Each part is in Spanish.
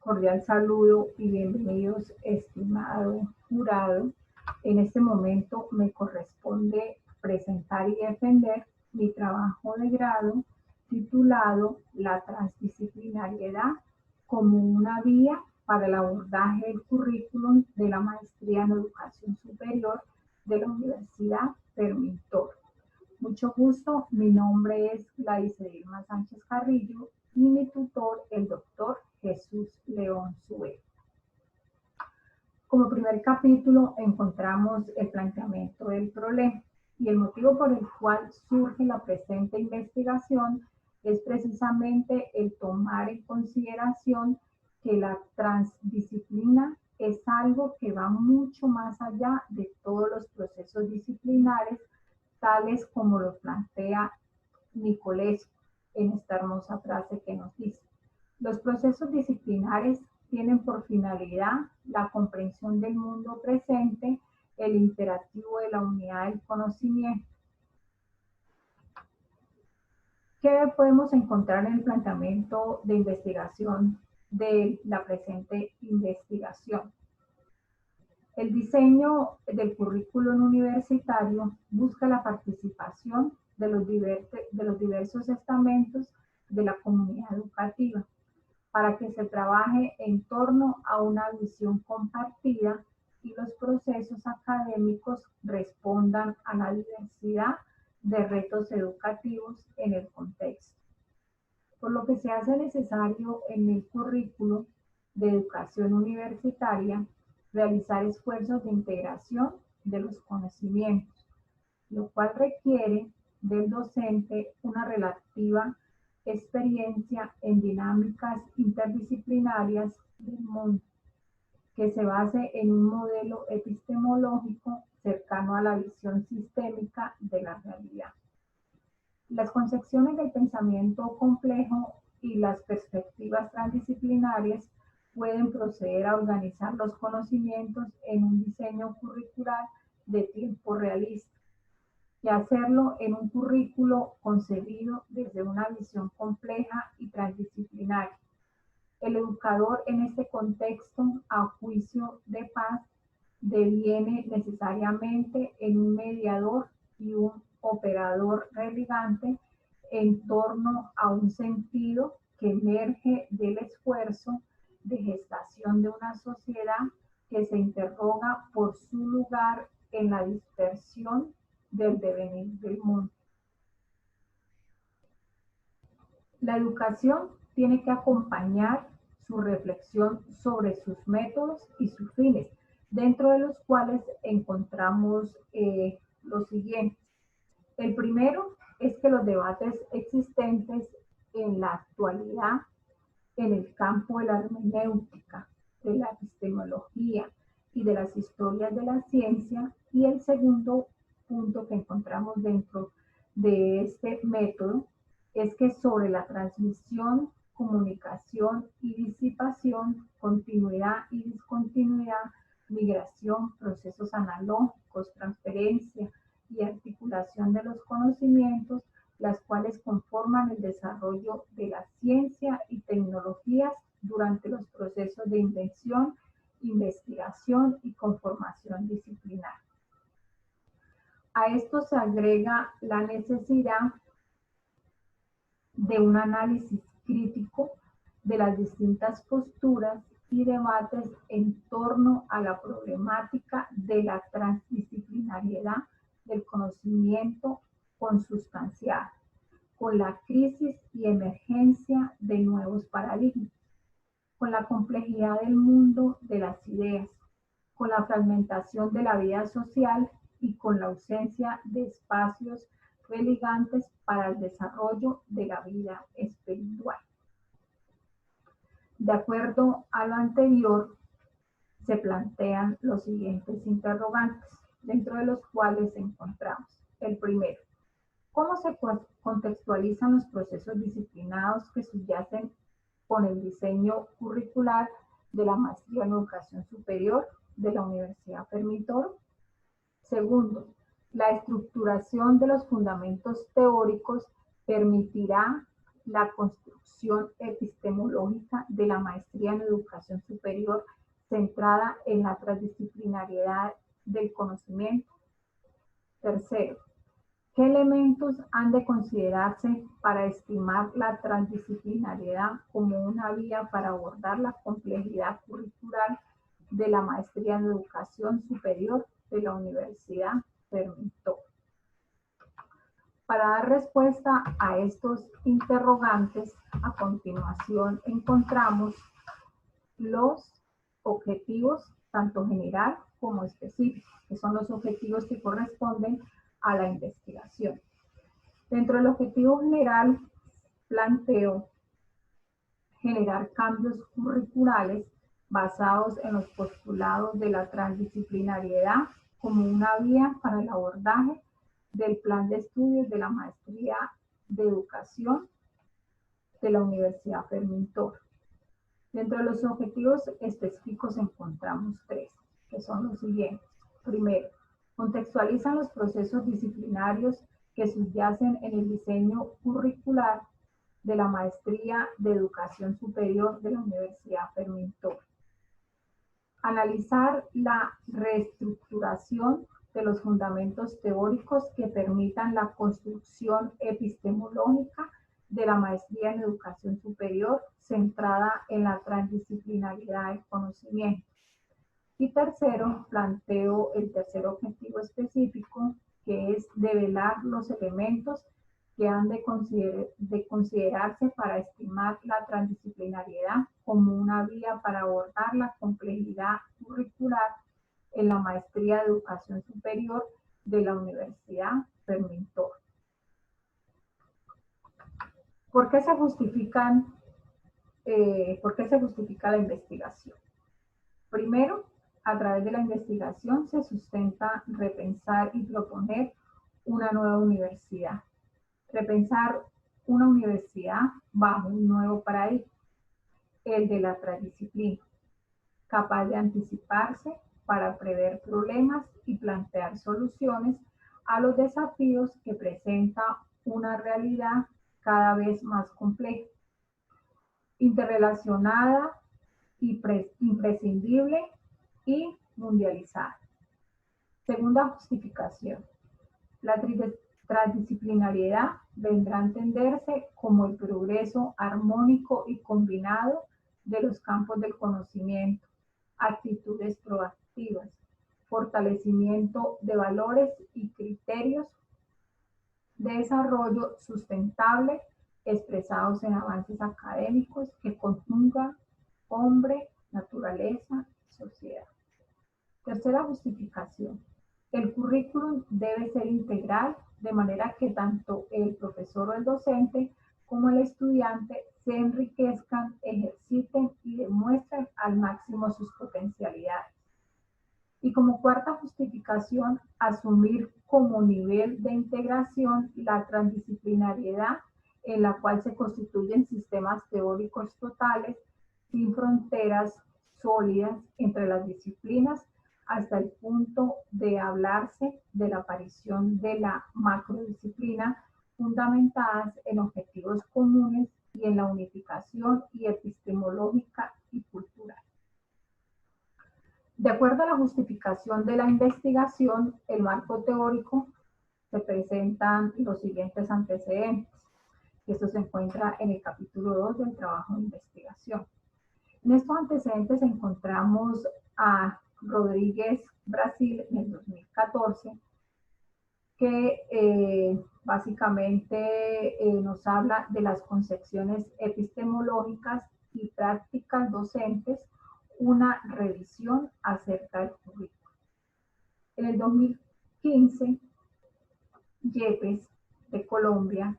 Cordial saludo y bienvenidos, estimado jurado. En este momento me corresponde presentar y defender mi trabajo de grado titulado La transdisciplinariedad como una vía para el abordaje del currículum de la maestría en educación superior de la Universidad Permitor. Mucho gusto, mi nombre es Gladys Edilma Sánchez Carrillo y mi tutor, el doctor Jesús León Sué. Como primer capítulo encontramos el planteamiento del problema y el motivo por el cual surge la presente investigación es precisamente el tomar en consideración que la transdisciplina es algo que va mucho más allá de todos los procesos disciplinares, tales como lo plantea Nicolescu en esta hermosa frase que nos dice: los procesos disciplinares tienen por finalidad la comprensión del mundo presente, el imperativo de la unidad del conocimiento. ¿Qué podemos encontrar en el planteamiento de investigación de la presente investigación? El diseño del currículum universitario busca la participación de los diversos estamentos de la comunidad educativa para que se trabaje en torno a una visión compartida y los procesos académicos respondan a la diversidad de retos educativos en el contexto. Por lo que se hace necesario en el currículo de educación universitaria realizar esfuerzos de integración de los conocimientos, lo cual requiere del docente una relativa experiencia en dinámicas interdisciplinarias del mundo, que se base en un modelo epistemológico cercano a la visión sistémica de la realidad. Las concepciones del pensamiento complejo y las perspectivas transdisciplinarias pueden proceder a organizar los conocimientos en un diseño curricular de tiempo realista, y hacerlo en un currículo concebido desde una visión compleja y transdisciplinaria. El educador en este contexto, a juicio de Paz, deviene necesariamente en un mediador y un operador religante en torno a un sentido que emerge del esfuerzo de gestación de una sociedad que se interroga por su lugar en la dispersión del devenir del mundo. La educación tiene que acompañar su reflexión sobre sus métodos y sus fines, dentro de los cuales encontramos los siguientes. El primero es que los debates existentes en la actualidad en el campo de la hermenéutica, de la epistemología y de las historias de la ciencia, y el segundo punto que encontramos dentro de este método es que sobre la transmisión, comunicación y disipación, continuidad y discontinuidad, migración, procesos analógicos, transferencia y articulación de los conocimientos, las cuales conforman el desarrollo de la ciencia y tecnologías durante los procesos de invención, investigación y conformación disciplinar. A esto se agrega la necesidad de un análisis crítico de las distintas posturas y debates en torno a la problemática de la transdisciplinariedad del conocimiento consustancial, con la crisis y emergencia de nuevos paradigmas, con la complejidad del mundo de las ideas, con la fragmentación de la vida social y con la ausencia de espacios relegantes para el desarrollo de la vida espiritual. De acuerdo a lo anterior, se plantean los siguientes interrogantes, dentro de los cuales encontramos el primero: ¿cómo se contextualizan los procesos disciplinados que subyacen con el diseño curricular de la maestría en educación superior de la Universidad Permitor? Segundo, la estructuración de los fundamentos teóricos permitirá la construcción construcción epistemológica de la maestría en educación superior centrada en la transdisciplinariedad del conocimiento. Tercero, ¿qué elementos han de considerarse para estimar la transdisciplinariedad como una vía para abordar la complejidad curricular de la maestría en educación superior de la Universidad Fermín-Toro? Para dar respuesta a estos interrogantes, a continuación encontramos los objetivos, tanto general como específicos, que son los objetivos que corresponden a la investigación. Dentro del objetivo general, planteo generar cambios curriculares basados en los postulados de la transdisciplinariedad como una vía para el abordaje del plan de estudios de la maestría de educación de la Universidad Fermín-Toro. Dentro de los objetivos específicos encontramos tres, que son los siguientes. Primero, contextualizan los procesos disciplinarios que subyacen en el diseño curricular de la maestría de educación superior de la Universidad Fermín-Toro. Analizar la reestructuración de los fundamentos teóricos que permitan la construcción epistemológica de la maestría en educación superior centrada en la transdisciplinariedad del conocimiento. Y tercero, planteo el tercer objetivo específico, que es develar los elementos que han de considerarse para estimar la transdisciplinariedad como una vía para abordar la complejidad curricular en la maestría de educación superior de la Universidad Fermín-Toro. ¿Por qué se justifica la investigación? Primero, a través de la investigación se sustenta repensar y proponer una nueva universidad. Repensar una universidad bajo un nuevo paradigma, el de la transdisciplina, capaz de anticiparse para prever problemas y plantear soluciones a los desafíos que presenta una realidad cada vez más compleja, interrelacionada, imprescindible y mundializada. Segunda justificación. La transdisciplinariedad vendrá a entenderse como el progreso armónico y combinado de los campos del conocimiento, actitudes proactivas, fortalecimiento de valores y criterios de desarrollo sustentable expresados en avances académicos que conjugan hombre, naturaleza y sociedad. Tercera justificación. El currículum debe ser integral, de manera que tanto el profesor o el docente como el estudiante se enriquezcan, ejerciten y demuestren al máximo sus potencialidades. Y como cuarta justificación, asumir como nivel de integración la transdisciplinariedad en la cual se constituyen sistemas teóricos totales sin fronteras sólidas entre las disciplinas hasta el punto de hablarse de la aparición de la macrodisciplina fundamentadas en objetivos comunes y en la unificación y epistemológica y cultural. De acuerdo a la justificación de la investigación, el marco teórico se presentan los siguientes antecedentes. Esto se encuentra en el capítulo 2 del trabajo de investigación. En estos antecedentes encontramos a Rodríguez Brasil en el 2014, que básicamente nos habla de las concepciones epistemológicas y prácticas docentes, una revisión acerca del currículo. En el 2015, Yepes, de Colombia,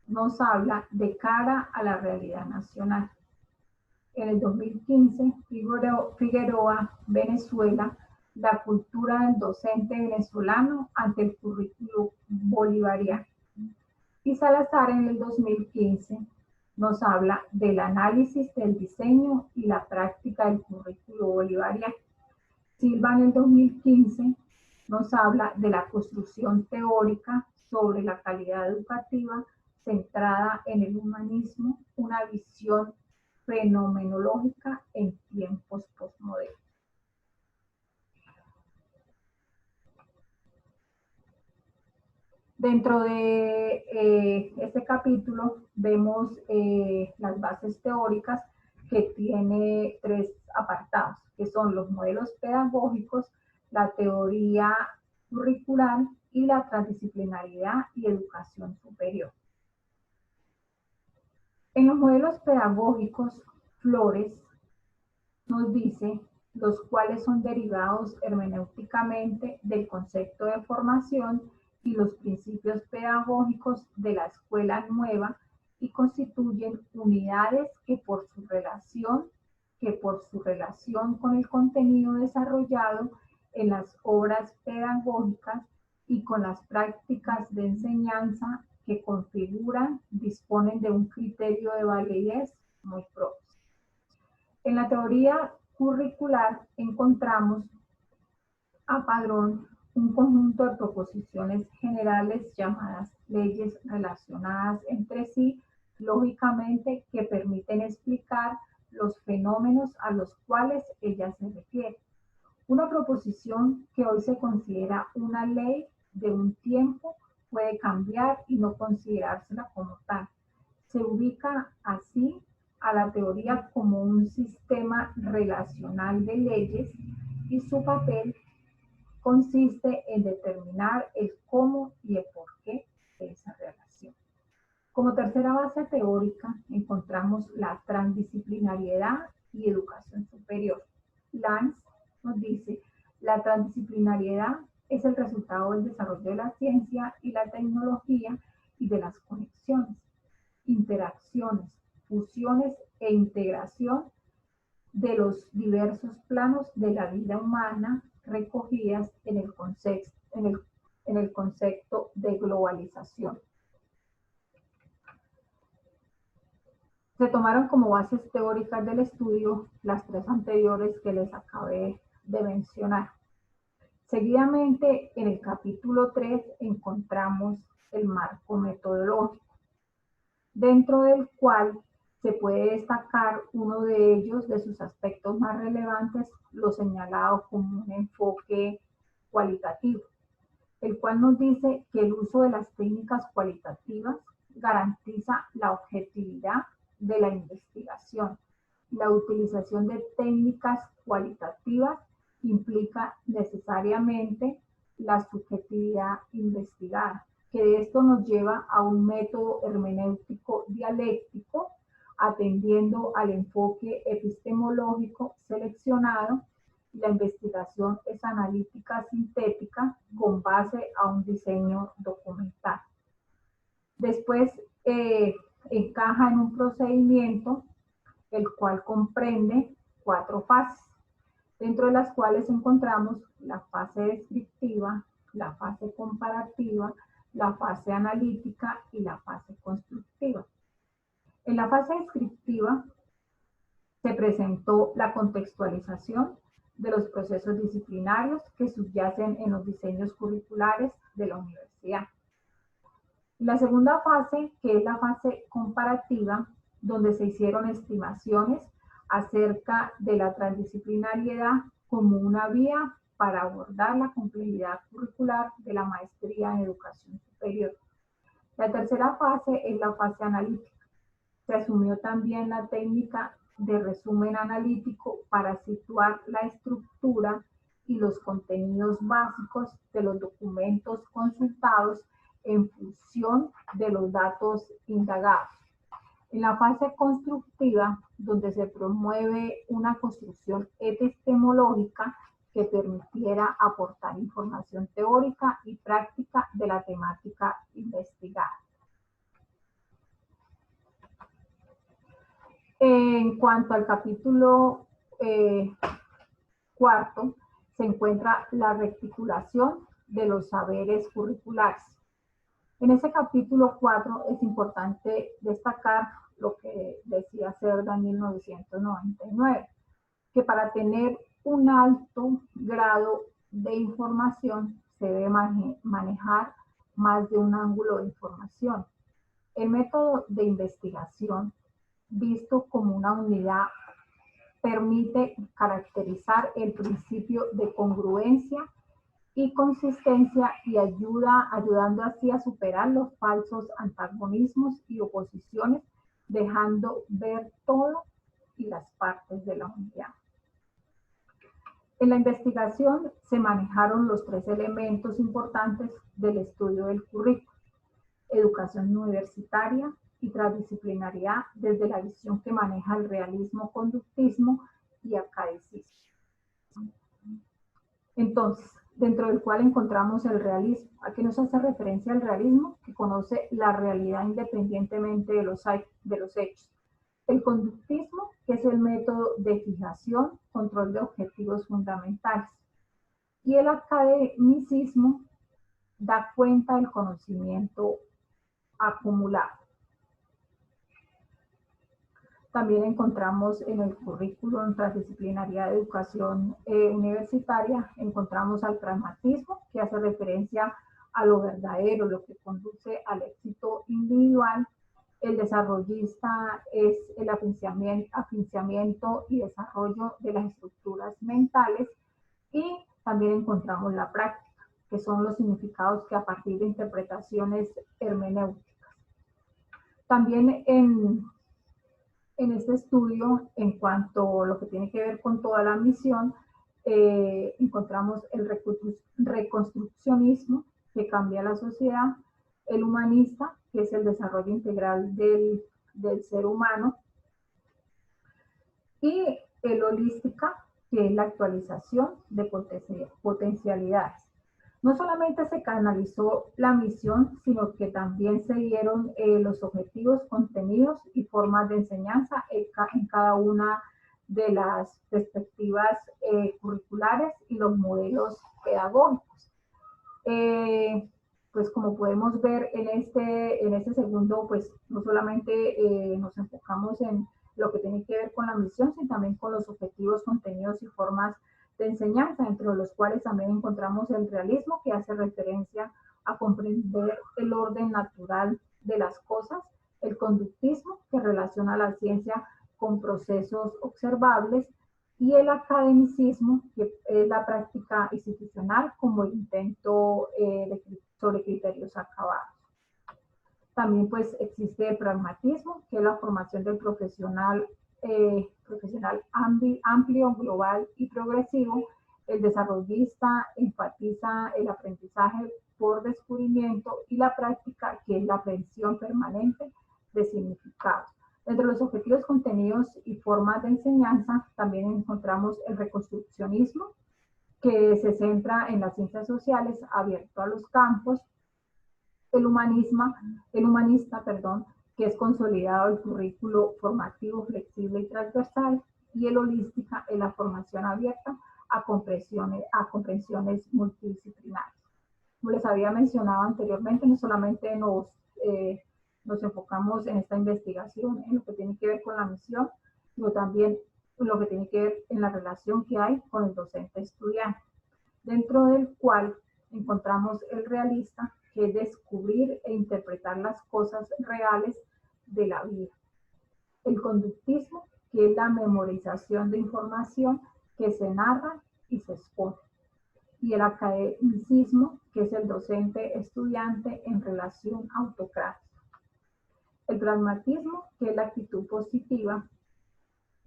nos habla de cara a la realidad nacional. En el 2015, Figueroa, Venezuela, la cultura del docente venezolano ante el currículo bolivariano. Y Salazar en el 2015 nos habla del análisis del diseño y la práctica del currículo bolivariano. Silva en el 2015 nos habla de la construcción teórica sobre la calidad educativa centrada en el humanismo, una visión fenomenológica en tiempos postmodernos. Dentro de este capítulo vemos las bases teóricas que tiene 3 apartados, que son los modelos pedagógicos, la teoría curricular y la transdisciplinaridad y educación superior. En los modelos pedagógicos, Flores nos dice los cuales son derivados hermenéuticamente del concepto de formación y los principios pedagógicos de la escuela nueva y constituyen unidades que por su relación con el contenido desarrollado en las obras pedagógicas y con las prácticas de enseñanza que configuran, disponen de un criterio de validez muy propio. En la teoría curricular encontramos a Padrón un conjunto de proposiciones generales llamadas leyes relacionadas entre sí, lógicamente que permiten explicar los fenómenos a los cuales ella se refiere. Una proposición que hoy se considera una ley de un tiempo puede cambiar y no considerársela como tal. Se ubica así a la teoría como un sistema relacional de leyes y su papel consiste en determinar el cómo y el por qué de esa relación. Como tercera base teórica encontramos la transdisciplinariedad y educación superior. Lance nos dice, la transdisciplinariedad es el resultado del desarrollo de la ciencia y la tecnología y de las conexiones, interacciones, fusiones e integración de los diversos planos de la vida humana recogidas en el concepto de globalización. Se tomaron como bases teóricas del estudio las 3 anteriores que les acabé de mencionar. Seguidamente, en el capítulo 3 encontramos el marco metodológico, dentro del cual se puede destacar uno de ellos, de sus aspectos más relevantes, lo señalado como un enfoque cualitativo, el cual nos dice que el uso de las técnicas cualitativas garantiza la objetividad de la investigación. La utilización de técnicas cualitativas implica necesariamente la subjetividad investigada, que de esto nos lleva a un método hermenéutico dialéctico, atendiendo al enfoque epistemológico seleccionado. La investigación es analítica sintética con base a un diseño documental. Después encaja en un procedimiento el cual comprende 4 fases, dentro de las cuales encontramos la fase descriptiva, la fase comparativa, la fase analítica y la fase constructiva. En la fase descriptiva se presentó la contextualización de los procesos disciplinarios que subyacen en los diseños curriculares de la universidad. La segunda fase, que es la fase comparativa, donde se hicieron estimaciones acerca de la transdisciplinariedad como una vía para abordar la complejidad curricular de la maestría en educación superior. La tercera fase es la fase analítica. Se asumió también la técnica de resumen analítico para situar la estructura y los contenidos básicos de los documentos consultados en función de los datos indagados. En la fase constructiva, donde se promueve una construcción epistemológica que permitiera aportar información teórica y práctica de la temática investigada. En cuanto al capítulo 4, se encuentra la reticulación de los saberes curriculares. En ese capítulo 4 es importante destacar lo que decía Cerda en 1999, que para tener un alto grado de información se debe manejar más de un ángulo de información. El método de investigación, visto como una unidad, permite caracterizar el principio de congruencia y consistencia y ayudando así a superar los falsos antagonismos y oposiciones, dejando ver todo y las partes de la unidad. En la investigación se manejaron los tres elementos importantes del estudio del currículo: educación universitaria y transdisciplinariedad desde la visión que maneja el realismo, conductismo y academicismo. Entonces, dentro del cual encontramos el realismo. ¿A qué nos hace referencia el realismo? Que conoce la realidad independientemente de los hechos. El conductismo, que es el método de fijación, control de objetivos fundamentales. Y el academicismo da cuenta del conocimiento acumulado. También encontramos en el currículo en transdisciplinaria de educación universitaria, encontramos al pragmatismo, que hace referencia a lo verdadero, lo que conduce al éxito individual. El desarrollista es el afianzamiento y desarrollo de las estructuras mentales. Y también encontramos la práctica, que son los significados que a partir de interpretaciones hermenéuticas. También en este estudio, en cuanto a lo que tiene que ver con toda la misión, encontramos el reconstruccionismo, que cambia la sociedad, el humanista, que es el desarrollo integral del ser humano, y el holística, que es la actualización de potencialidades. No solamente se canalizó la misión, sino que también se dieron los objetivos, contenidos y formas de enseñanza en cada una de las perspectivas curriculares y los modelos pedagógicos. Pues como podemos ver en este segundo, pues no solamente nos enfocamos en lo que tiene que ver con la misión, sino también con los objetivos, contenidos y formas de enseñanza, entre los cuales también encontramos el realismo, que hace referencia a comprender el orden natural de las cosas, el conductismo, que relaciona la ciencia con procesos observables, y el academicismo, que es la práctica institucional como el intento sobre criterios acabados. También pues existe el pragmatismo, que es la formación del profesional amplio, global y progresivo. El desarrollista enfatiza el aprendizaje por descubrimiento, y la práctica, que es la aprehensión permanente de significados. Entre los objetivos, contenidos y formas de enseñanza también encontramos el reconstruccionismo, que se centra en las ciencias sociales, abierto a los campos. El humanista, que es consolidado el currículo formativo, flexible y transversal. Y el holística es la formación abierta a comprensiones multidisciplinarias. Como les había mencionado anteriormente, no solamente nos enfocamos en esta investigación, en lo que tiene que ver con la misión, sino también en lo que tiene que ver en la relación que hay con el docente estudiante, dentro del cual encontramos el realista, que es descubrir e interpretar las cosas reales de la vida. El conductismo, que es la memorización de información que se narra y se expone. Y el academicismo, que es el docente-estudiante en relación autocrática. El pragmatismo, que es la actitud positiva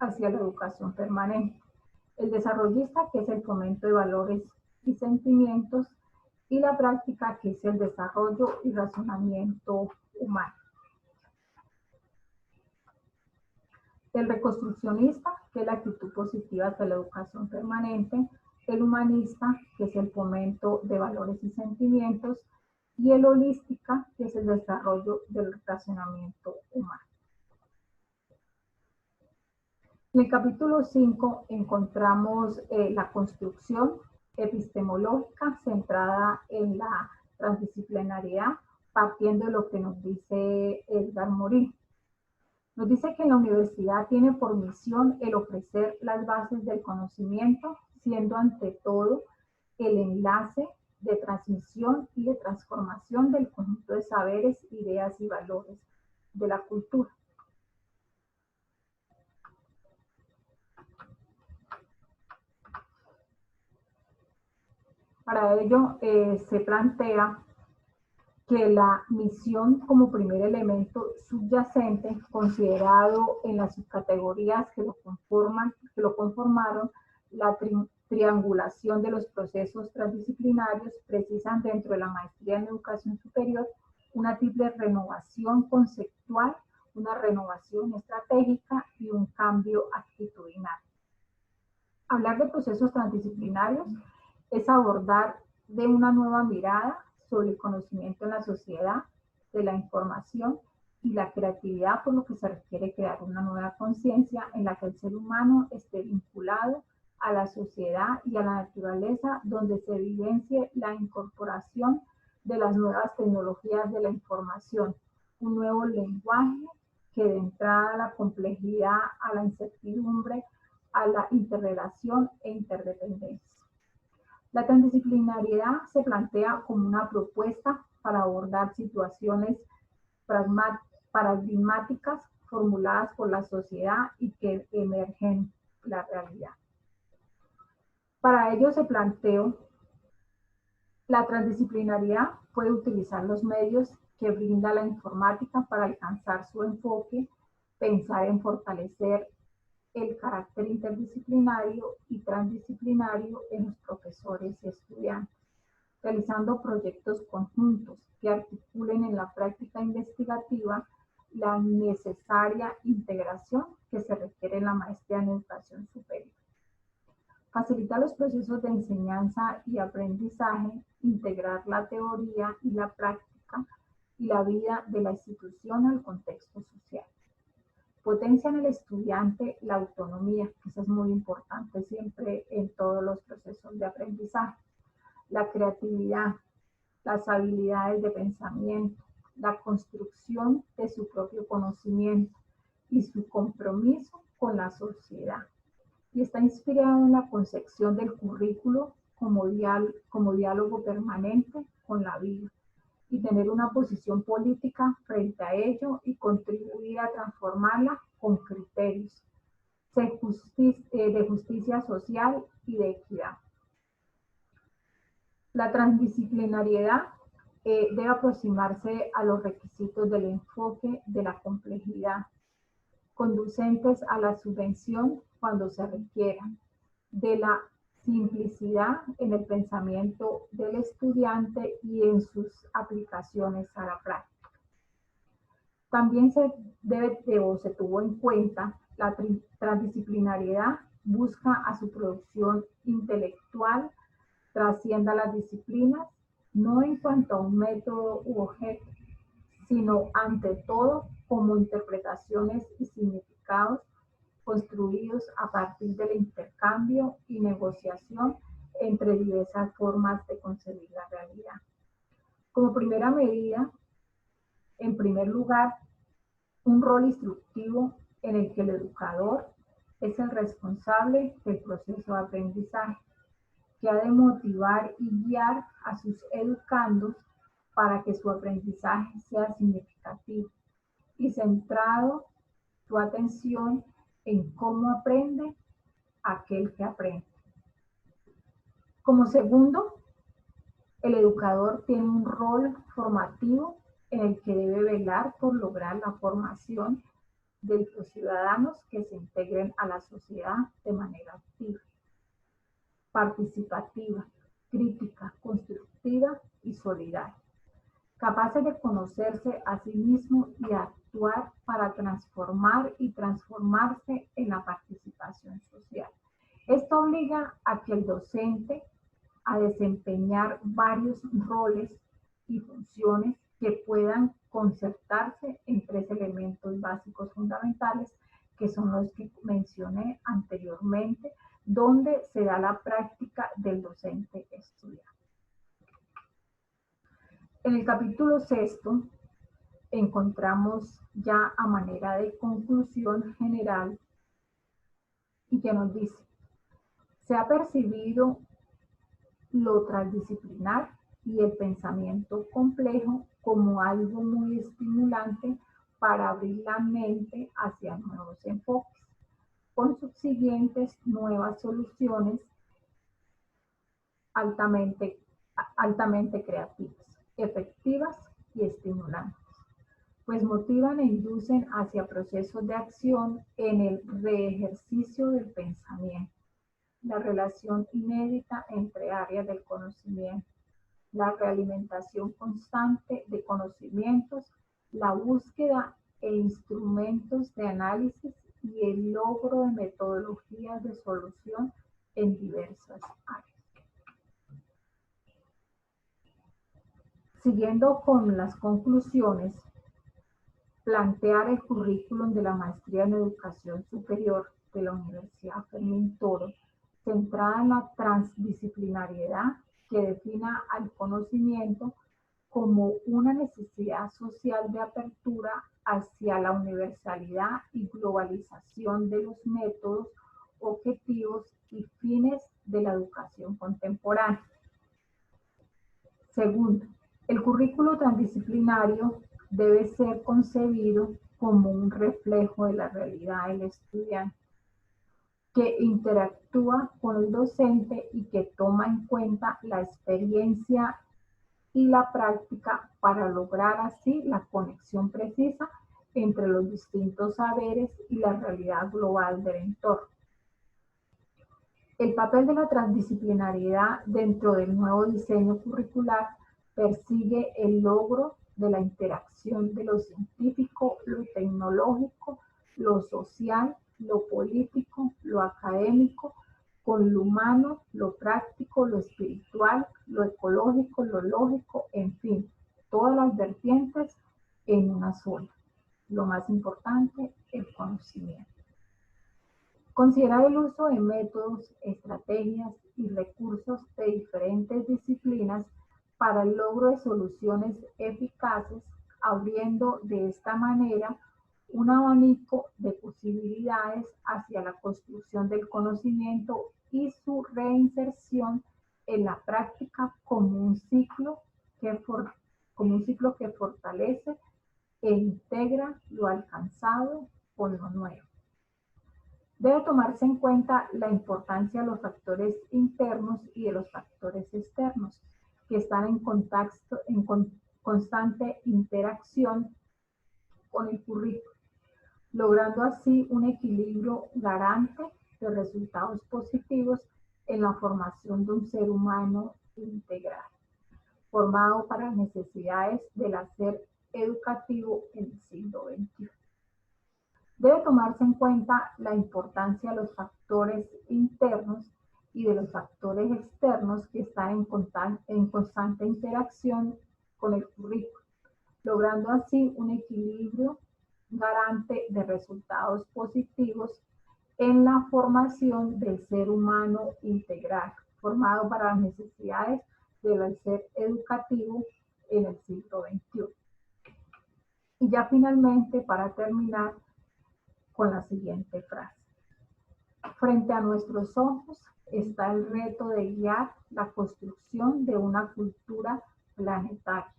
hacia la educación permanente. El desarrollista, que es el fomento de valores y sentimientos. Y la práctica, que es el desarrollo y razonamiento humano. El reconstruccionista, que es la actitud positiva hacia la educación permanente. El humanista, que es el fomento de valores y sentimientos. Y el holística, que es el desarrollo del razonamiento humano. En el capítulo 5 encontramos la construcción epistemológica centrada en la transdisciplinariedad, partiendo de lo que nos dice Edgar Morin. Nos dice que la universidad tiene por misión el ofrecer las bases del conocimiento, siendo ante todo el enlace de transmisión y de transformación del conjunto de saberes, ideas y valores de la cultura. Para ello se plantea que la misión como primer elemento subyacente, considerado en las subcategorías que lo conformaron, la triangulación de los procesos transdisciplinarios, precisan dentro de la maestría en educación superior una triple renovación conceptual, una renovación estratégica y un cambio actitudinal. Hablar de procesos transdisciplinarios es abordar de una nueva mirada sobre el conocimiento en la sociedad, de la información y la creatividad, por lo que se requiere crear una nueva conciencia en la que el ser humano esté vinculado a la sociedad y a la naturaleza, donde se evidencie la incorporación de las nuevas tecnologías de la información, un nuevo lenguaje que de entrada a la complejidad, a la incertidumbre, a la interrelación e interdependencia. La transdisciplinariedad se plantea como una propuesta para abordar situaciones paradigmáticas formuladas por la sociedad y que emergen la realidad. Para ello se planteó la transdisciplinariedad puede utilizar los medios que brinda la informática para alcanzar su enfoque, pensar en fortalecer el carácter interdisciplinario y transdisciplinario en los profesores y estudiantes, realizando proyectos conjuntos que articulen en la práctica investigativa la necesaria integración que se requiere en la maestría en educación superior. Facilitar los procesos de enseñanza y aprendizaje, integrar la teoría y la práctica y la vida de la institución al contexto social. Potencia en el estudiante la autonomía, que eso es muy importante siempre en todos los procesos de aprendizaje, la creatividad, las habilidades de pensamiento, la construcción de su propio conocimiento y su compromiso con la sociedad. Y está inspirado en la concepción del currículo como diálogo permanente con la vida y tener una posición política frente a ello y contribuir a transformarla con criterios de justicia social y de equidad. La transdisciplinariedad debe aproximarse a los requisitos del enfoque de la complejidad, conducentes a la subvención cuando se requiera, de la simplicidad en el pensamiento del estudiante y en sus aplicaciones a la práctica. También se tuvo en cuenta la transdisciplinariedad busca a su producción intelectual trascienda las disciplinas, no en cuanto a un método u objeto, sino ante todo como interpretaciones y significados construidos a partir del intercambio y negociación entre diversas formas de concebir la realidad. Como primera medida, en primer lugar, un rol instructivo en el que el educador es el responsable del proceso de aprendizaje, que ha de motivar y guiar a sus educandos para que su aprendizaje sea significativo y centrado su atención en cómo aprende aquel que aprende. Como segundo, el educador tiene un rol formativo en el que debe velar por lograr la formación de los ciudadanos que se integren a la sociedad de manera activa, participativa, crítica, constructiva y solidaria, capaces de conocerse a sí mismos y actuar para transformar y transformarse en la participación social. Esto obliga a que el docente a desempeñar varios roles y funciones que puedan concertarse en tres elementos básicos fundamentales, que son los que mencioné anteriormente, donde se da la práctica del docente estudiante. En el capítulo sexto encontramos ya a manera de conclusión general y que nos dice, se ha percibido lo transdisciplinar y el pensamiento complejo como algo muy estimulante para abrir la mente hacia nuevos enfoques, con subsiguientes nuevas soluciones altamente creativas, efectivas y estimulantes, pues motivan e inducen hacia procesos de acción en el reejercicio del pensamiento, la relación inédita entre áreas del conocimiento, la realimentación constante de conocimientos, la búsqueda e instrumentos de análisis y el logro de metodologías de solución en diversas áreas. Siguiendo con las conclusiones, plantear el currículum de la Maestría en Educación Superior de la Universidad Fermín Toro, centrada en la transdisciplinariedad que defina al conocimiento como una necesidad social de apertura hacia la universalidad y globalización de los métodos, objetivos y fines de la educación contemporánea. Segundo, el currículo transdisciplinario debe ser concebido como un reflejo de la realidad del estudiante, que interactúa con el docente y que toma en cuenta la experiencia y la práctica para lograr así la conexión precisa entre los distintos saberes y la realidad global del entorno. El papel de la transdisciplinariedad dentro del nuevo diseño curricular persigue el logro de la interacción de lo científico, lo tecnológico, lo social, lo político, lo académico, con lo humano, lo práctico, lo espiritual, lo ecológico, lo lógico, en fin, todas las vertientes en una sola. Lo más importante, el conocimiento. Considerar el uso de métodos, estrategias y recursos de diferentes disciplinas para el logro de soluciones eficaces, abriendo de esta manera un abanico de posibilidades hacia la construcción del conocimiento y su reinserción en la práctica como un ciclo que fortalece e integra lo alcanzado con lo nuevo. Debe tomarse en cuenta la importancia de los factores internos y de los factores externos, que están en constante interacción con el currículo, logrando así un equilibrio garante de resultados positivos en la formación de un ser humano integral, formado para las necesidades del hacer educativo en el siglo XXI. Debe tomarse en cuenta la importancia de los factores internos y de los factores externos que están en constante interacción con el currículo, logrando así un equilibrio garante de resultados positivos en la formación del ser humano integral, formado para las necesidades del ser educativo en el siglo XXI. Y ya finalmente, para terminar, con la siguiente frase. Frente a nuestros ojos está el reto de guiar la construcción de una cultura planetaria,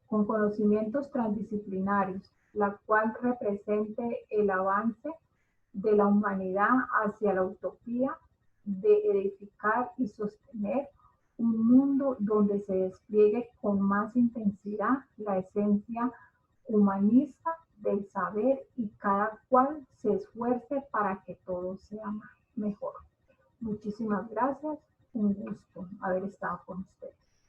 con conocimientos transdisciplinarios, la cual represente el avance de la humanidad hacia la utopía de edificar y sostener un mundo donde se despliegue con más intensidad la esencia humanista del saber y cada cual se esfuerce para que todo sea mejor. Muchísimas gracias, un gusto haber estado con ustedes.